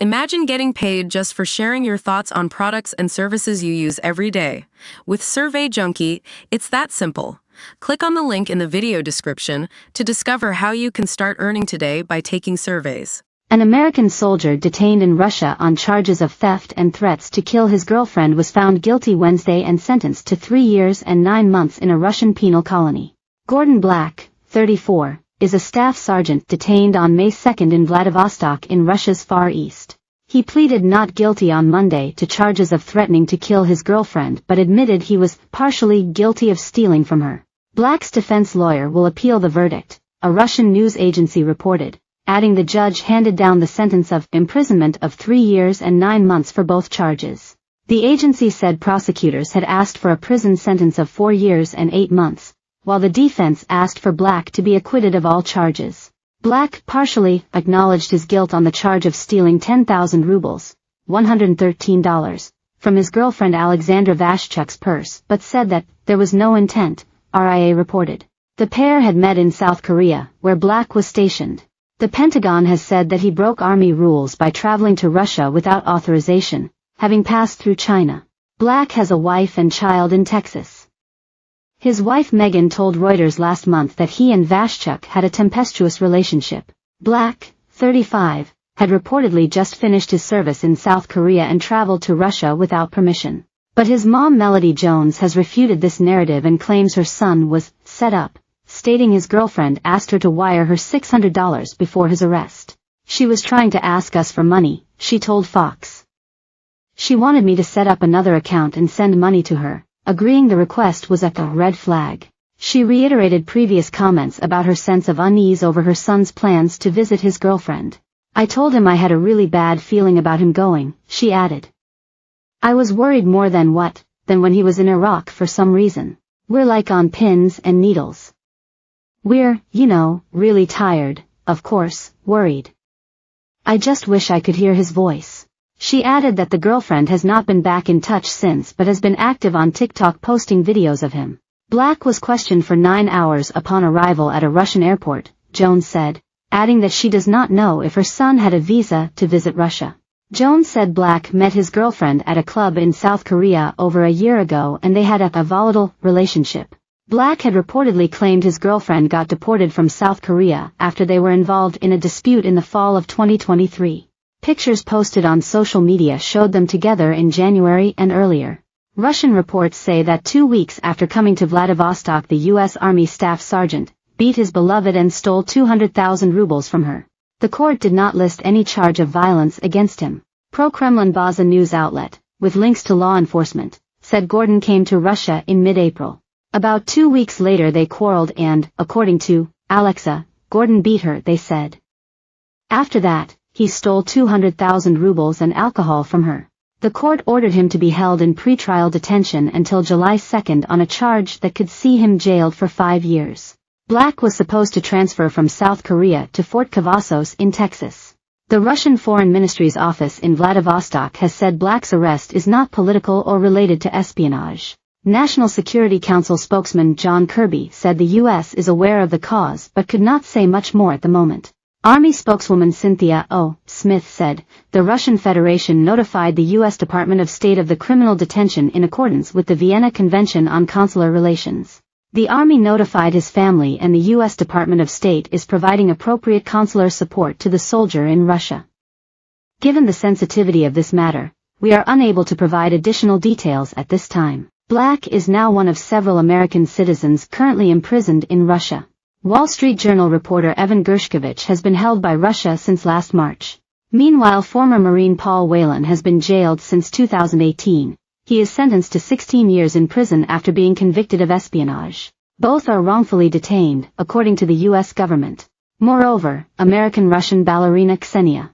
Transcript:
Imagine getting paid just for sharing your thoughts on products and services you use every day. With Survey Junkie, it's that simple. Click on the link in the video description to discover how you can start earning today by taking surveys. An American soldier detained in Russia on charges of theft and threats to kill his girlfriend was found guilty Wednesday and sentenced to 3 years and 9 months in a Russian penal colony. Gordon Black, 34, is a staff sergeant detained on May 2 in Vladivostok in Russia's Far East. He pleaded not guilty on Monday to charges of threatening to kill his girlfriend but admitted he was partially guilty of stealing from her. Black's defense lawyer will appeal the verdict, a Russian news agency reported, adding the judge handed down the sentence of imprisonment of 3 years and 9 months for both charges. The agency said prosecutors had asked for a prison sentence of 4 years and 8 months, while the defense asked for Black to be acquitted of all charges. Black partially acknowledged his guilt on the charge of stealing 10,000 rubles, $113, from his girlfriend Alexandra Vashchuk's purse but said that there was no intent, RIA reported. The pair had met in South Korea, where Black was stationed. The Pentagon has said that he broke army rules by traveling to Russia without authorization, having passed through China. Black has a wife and child in Texas. His wife Megan told Reuters last month that he and Vashchuk had a tempestuous relationship. Black, 35, had reportedly just finished his service in South Korea and traveled to Russia without permission. But his mom Melody Jones has refuted this narrative and claims her son was set up, stating his girlfriend asked her to wire her $600 before his arrest. She was trying to ask us for money, she told Fox. She wanted me to set up another account and send money to her. Agreeing the request was a red flag. She reiterated previous comments about her sense of unease over her son's plans to visit his girlfriend. I told him I had a really bad feeling about him going, she added. I was worried more than when he was in Iraq for some reason. We're like on pins and needles. We're, really tired, of course, worried. I just wish I could hear his voice. She added that the girlfriend has not been back in touch since but has been active on TikTok posting videos of him. Black was questioned for 9 hours upon arrival at a Russian airport, Jones said, adding that she does not know if her son had a visa to visit Russia. Jones said Black met his girlfriend at a club in South Korea over a year ago and they had a volatile relationship. Black had reportedly claimed his girlfriend got deported from South Korea after they were involved in a dispute in the fall of 2023. Pictures posted on social media showed them together in January and earlier. Russian reports say that 2 weeks after coming to Vladivostok the U.S. Army Staff Sergeant beat his beloved and stole 200,000 rubles from her. The court did not list any charge of violence against him. Pro-Kremlin Baza news outlet, with links to law enforcement, said Gordon came to Russia in mid-April. About 2 weeks later they quarreled and, according to Alexa, Gordon beat her, they said. After that, he stole 200,000 rubles and alcohol from her. The court ordered him to be held in pretrial detention until July 2 on a charge that could see him jailed for 5 years. Black was supposed to transfer from South Korea to Fort Cavazos in Texas. The Russian Foreign Ministry's office in Vladivostok has said Black's arrest is not political or related to espionage. National Security Council spokesman John Kirby said the U.S. is aware of the cause but could not say much more at the moment. Army spokeswoman Cynthia O. Smith said, the Russian Federation notified the U.S. Department of State of the criminal detention in accordance with the Vienna Convention on Consular Relations. The Army notified his family and the U.S. Department of State is providing appropriate consular support to the soldier in Russia. Given the sensitivity of this matter, we are unable to provide additional details at this time. Black is now one of several American citizens currently imprisoned in Russia. Wall Street Journal reporter Evan Gershkovich has been held by Russia since last March. Meanwhile, former Marine Paul Whelan has been jailed since 2018. He is sentenced to 16 years in prison after being convicted of espionage. Both are wrongfully detained, according to the U.S. government. Moreover, American-Russian ballerina Ksenia